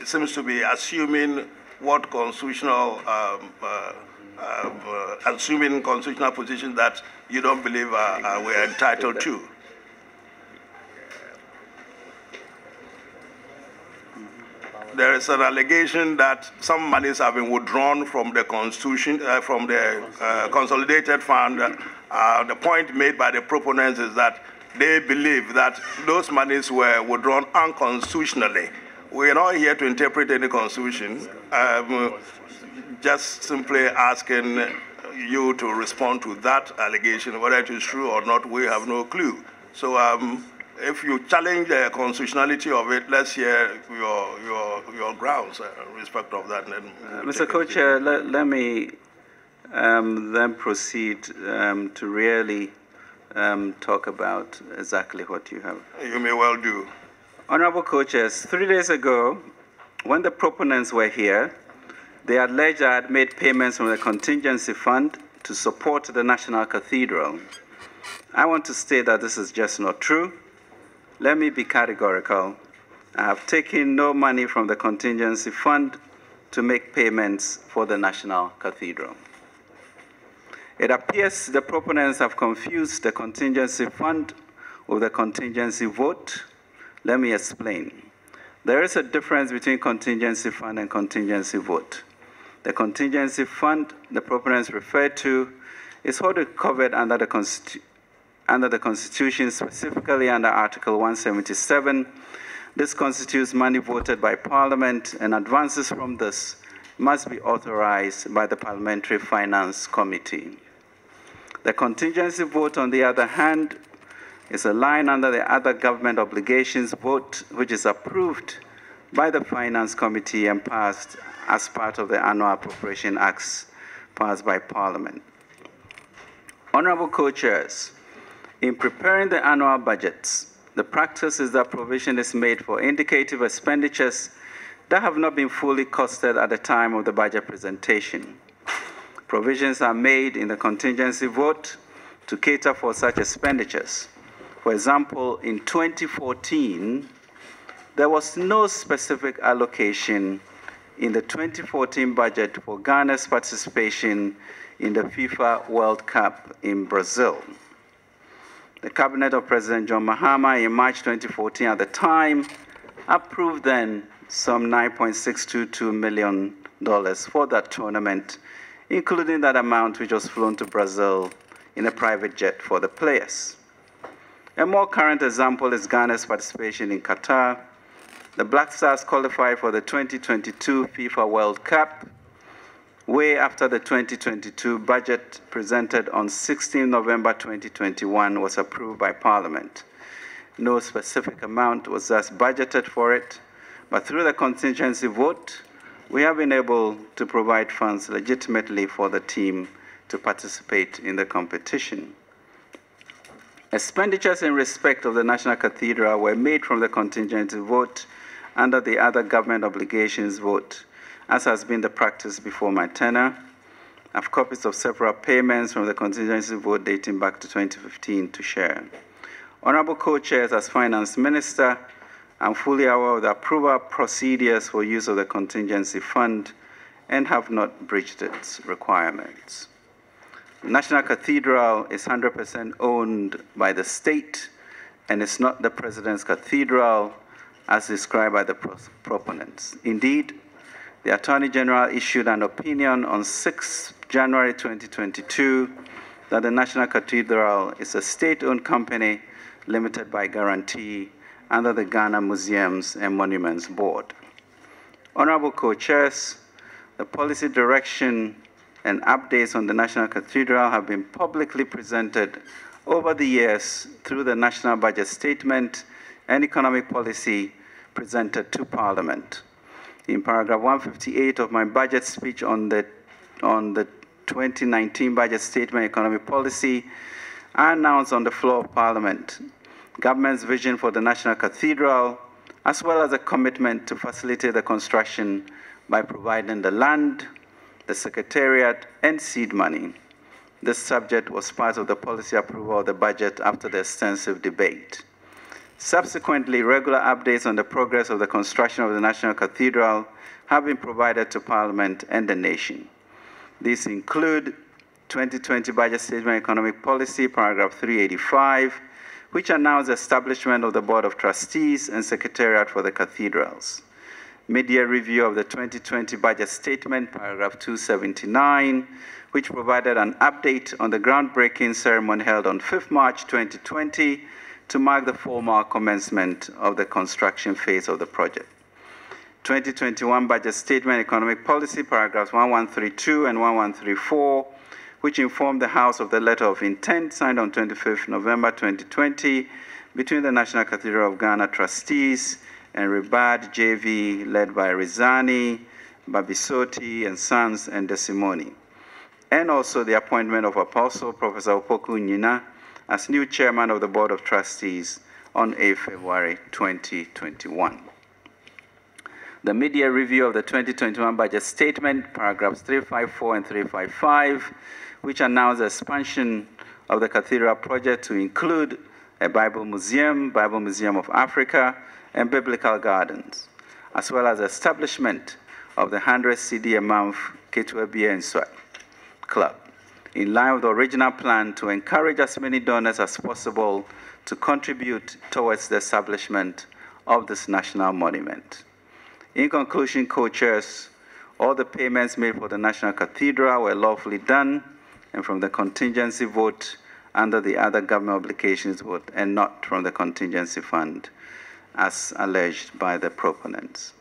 seems to be assuming what constitutional, assuming constitutional position that you don't believe we're entitled to. There is an allegation that some monies have been withdrawn from the constitution, from the consolidated fund. The point made by the proponents is that they believe that those monies were withdrawn unconstitutionally. We are not here to interpret any constitution. Just simply asking you to respond to that allegation. Whether it is true or not, we have no clue. So if you challenge the constitutionality of it, let's hear your grounds in respect of that. Mr. Co-Chair, let me then proceed to really talk about exactly what you have. You may well do. Honorable Co-Chairs, 3 days ago, when the proponents were here, they alleged I had made payments from the contingency fund to support the National Cathedral. I want to state that this is just not true. Let me be categorical. I have taken no money from the contingency fund to make payments for the National Cathedral. It appears the proponents have confused the contingency fund with the contingency vote. Let me explain. There is a difference between contingency fund and contingency vote. The contingency fund the proponents refer to is what is covered under the Constitution, specifically under Article 177. This constitutes money voted by Parliament, and advances from this must be authorized by the Parliamentary Finance Committee. The contingency vote, on the other hand, is a line under the other government obligations vote, which is approved by the Finance Committee and passed as part of the Annual Appropriation Acts passed by Parliament. Honorable Co-Chairs, in preparing the annual budgets, the practice is that provision is made for indicative expenditures that have not been fully costed at the time of the budget presentation. Provisions are made in the contingency vote to cater for such expenditures. For example, in 2014, there was no specific allocation in the 2014 budget for Ghana's participation in the FIFA World Cup in Brazil. The cabinet of President John Mahama in March 2014 at the time approved then some $9.622 million for that tournament, including that amount which was flown to Brazil in a private jet for the players. A more current example is Ghana's participation in Qatar. The Black Stars qualified for the 2022 FIFA World Cup way after the 2022 budget presented on 16 November 2021 was approved by Parliament. No specific amount was thus budgeted for it, but through the contingency vote, we have been able to provide funds legitimately for the team to participate in the competition. Expenditures in respect of the National Cathedral were made from the contingency vote under the other government obligations vote, as has been the practice before my tenure. I have copies of several payments from the contingency vote dating back to 2015 to share. Honorable Co-Chairs, as Finance Minister, I'm fully aware of the approval procedures for use of the contingency fund and have not breached its requirements. The National Cathedral is 100% owned by the state and is not the President's Cathedral as described by the proponents. Indeed, the Attorney General issued an opinion on 6 January 2022 that the National Cathedral is a state-owned company limited by guarantee under the Ghana Museums and Monuments Board. Honorable Co-Chairs, the policy direction and updates on the National Cathedral have been publicly presented over the years through the National Budget Statement and Economic Policy presented to Parliament. In paragraph 158 of my budget speech on the 2019 Budget Statement Economic Policy, I announced on the floor of Parliament government's vision for the National Cathedral, as well as a commitment to facilitate the construction by providing the land, the secretariat, and seed money. This subject was part of the policy approval of the budget after the extensive debate. Subsequently, regular updates on the progress of the construction of the National Cathedral have been provided to Parliament and the nation. These include 2020 Budget Statement Economic Policy, paragraph 385, which announced the establishment of the Board of Trustees and Secretariat for the Cathedrals. Mid-year review of the 2020 Budget Statement, paragraph 279, which provided an update on the groundbreaking ceremony held on 5th March 2020 to mark the formal commencement of the construction phase of the project. 2021 Budget Statement Economic Policy, paragraphs 1132 and 1134, which informed the House of the letter of intent signed on 25th November 2020 between the National Cathedral of Ghana trustees and Ribad JV, led by Rizani, Babisoti, and Sons, and Desimoni, and also the appointment of Apostle Professor Opoku Nyina as new chairman of the Board of Trustees on 8 February 2021. The mid-year review of the 2021 Budget Statement, paragraphs 354 and 355, which announced the expansion of the Cathedral project to include a Bible Museum of Africa, and Biblical Gardens, as well as the establishment of the 100 CD a month Ketua Beer and Sweat Club, in line with the original plan to encourage as many donors as possible to contribute towards the establishment of this national monument. In conclusion, co-chairs, all the payments made for the National Cathedral were lawfully done, and from the contingency vote under the other government obligations vote, and not from the contingency fund, as alleged by the proponents.